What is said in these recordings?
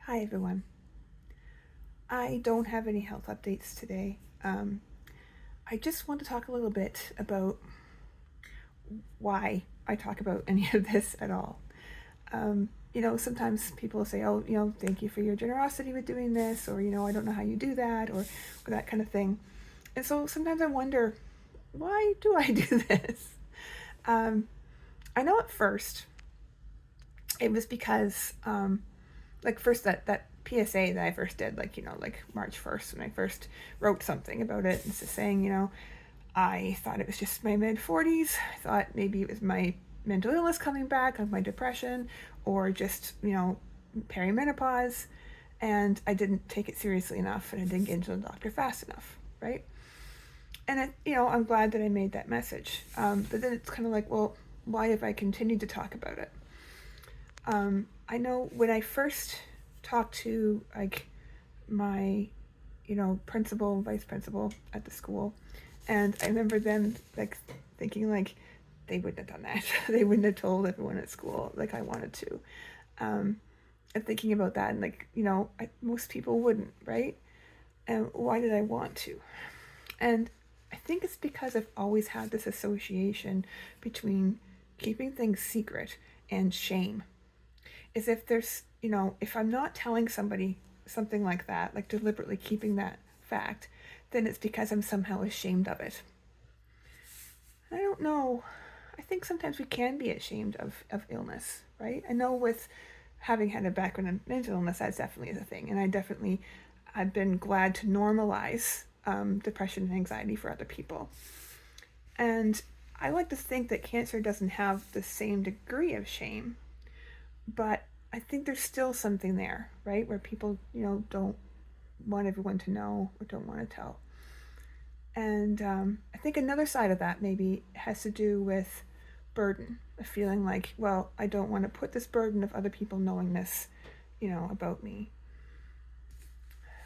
Hi everyone. I don't have any health updates today. I just want to talk a little bit about why I talk about any of this at all. Sometimes people say, oh, thank you for your generosity with doing this, or, I don't know how you do that, or that kind of thing. And so sometimes I wonder, why do I do this? Um, I know at first it was because first that PSA that I first did, like March 1st, when I first wrote something about it, and just saying, I thought it was just my mid 40s. I thought maybe it was my mental illness coming back, like my depression, or just, perimenopause. And I didn't take it seriously enough, and I didn't get into the doctor fast enough, right? And I'm glad that I made that message. But then it's kind of like, well, why have I continued to talk about it? I know when I first talked to like my, principal and vice principal at the school, and I remember them like thinking like they wouldn't have done that. They wouldn't have told everyone at school like I wanted to. And thinking about that, and most people wouldn't, right? And why did I want to? And I think it's because I've always had this association between keeping things secret and shame. Is if there's, if I'm not telling somebody something like that, like deliberately keeping that fact, then it's because I'm somehow ashamed of it. I don't know. I think sometimes we can be ashamed of illness, right? I know with having had a background in mental illness, that's definitely a thing. And I've been glad to normalize depression and anxiety for other people. And I like to think that cancer doesn't have the same degree of shame, but I think there's still something there, right? Where people, don't want everyone to know or don't want to tell. And I think another side of that maybe has to do with burden, a feeling like, well, I don't want to put this burden of other people knowing this, about me.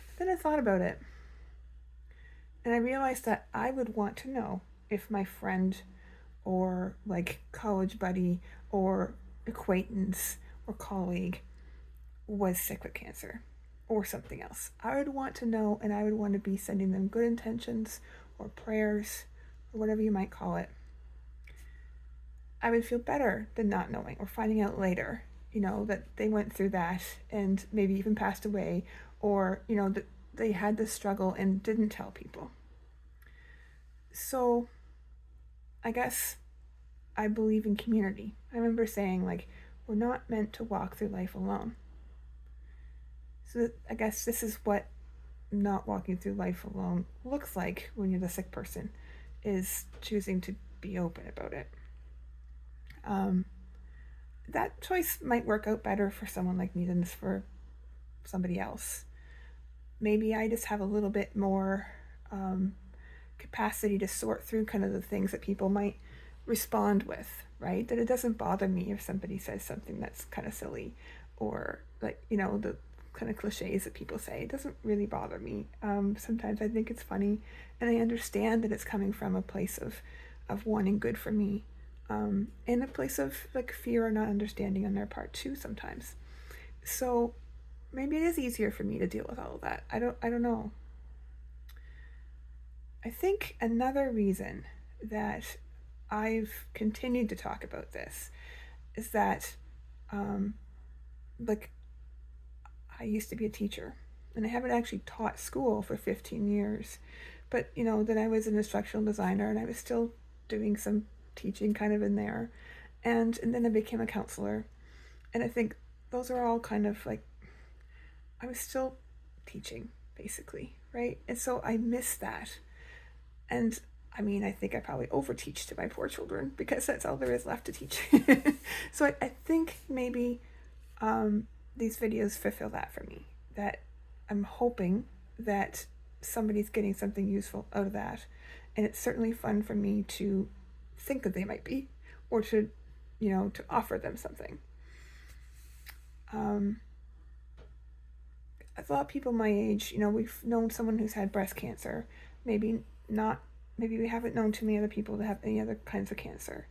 But then I thought about it, and I realized that I would want to know if my friend or like college buddy or acquaintance or colleague was sick with cancer or something else. I would want to know, and I would want to be sending them good intentions or prayers or whatever you might call it. I would feel better than not knowing or finding out later, that they went through that and maybe even passed away, or, that they had this struggle and didn't tell people. So I guess I believe in community. I remember saying, like, we're not meant to walk through life alone. So I guess this is what not walking through life alone looks like when you're the sick person, is choosing to be open about it. That choice might work out better for someone like me than for somebody else. Maybe I just have a little bit more capacity to sort through kind of the things that people might respond with, right? That it doesn't bother me if somebody says something that's kind of silly, or like, the kind of cliches that people say. It doesn't really bother me. Sometimes I think it's funny, and I understand that it's coming from a place of wanting good for me, in a place of like fear or not understanding on their part too sometimes. So maybe it is easier for me to deal with all of that. I don't know. I think another reason that I've continued to talk about this is that, um, like, I used to be a teacher, and I haven't actually taught school for 15 years, but then I was an instructional designer, and I was still doing some teaching kind of in there, and then I became a counselor, and I think those are all kind of like, I was still teaching basically, right? And so I miss that. And I mean, I think I probably overteach to my poor children because that's all there is left to teach. So I think maybe these videos fulfill that for me. That I'm hoping that somebody's getting something useful out of that. And it's certainly fun for me to think that they might be, or to, to offer them something. A lot of people my age, we've known someone who's had breast cancer. Maybe not, maybe we haven't known too many other people that have any other kinds of cancer.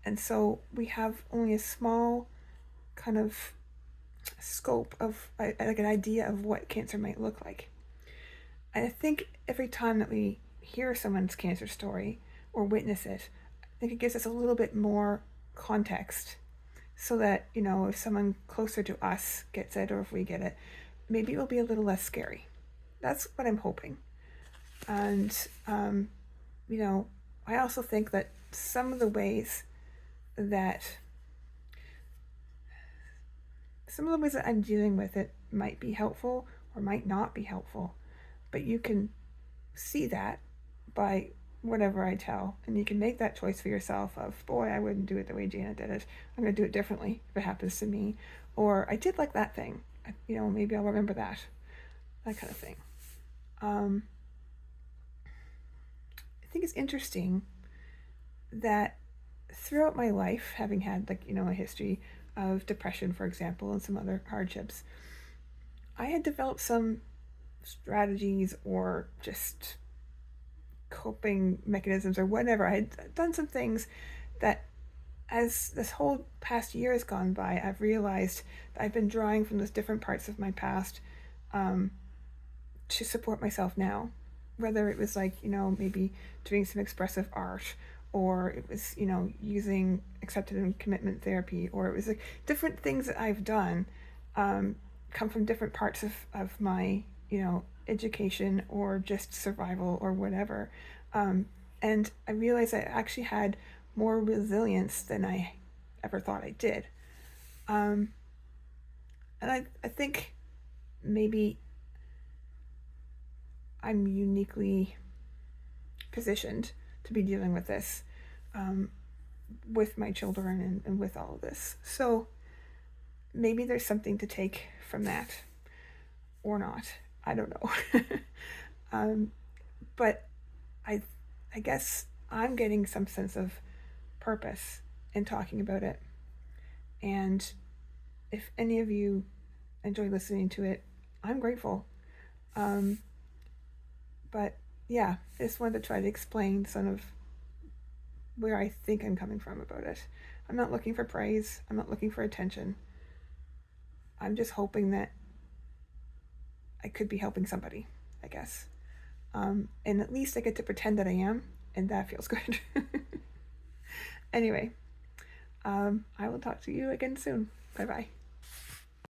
And so we have only a small kind of scope of like an idea of what cancer might look like. And I think every time that we hear someone's cancer story or witness it, I think it gives us a little bit more context so that, if someone closer to us gets it or if we get it, maybe it will be a little less scary. That's what I'm hoping. And, you know, I also think that some of the ways that I'm dealing with it might be helpful or might not be helpful, but you can see that by whatever I tell, and you can make that choice for yourself of, boy, I wouldn't do it the way Janet did it. I'm going to do it differently if it happens to me. Or I did like that thing. Maybe I'll remember that. That kind of thing. I think it's interesting that throughout my life, having had a history of depression, for example, and some other hardships, I had developed some strategies or just coping mechanisms or whatever. I had done some things that, as this whole past year has gone by, I've realized that I've been drawing from those different parts of my past to support myself now. Whether it was maybe doing some expressive art, or it was, using acceptance and commitment therapy, or it was different things that I've done come from different parts of my, education or just survival or whatever. And I realized I actually had more resilience than I ever thought I did. And I think maybe I'm uniquely positioned to be dealing with this with my children and with all of this. So maybe there's something to take from that or not. I don't know. But I guess I'm getting some sense of purpose in talking about it. And if any of you enjoy listening to it, I'm grateful. But yeah, I just wanted to try to explain sort of where I think I'm coming from about it. I'm not looking for praise. I'm not looking for attention. I'm just hoping that I could be helping somebody, I guess. And at least I get to pretend that I am, and that feels good. Anyway, I will talk to you again soon. Bye-bye.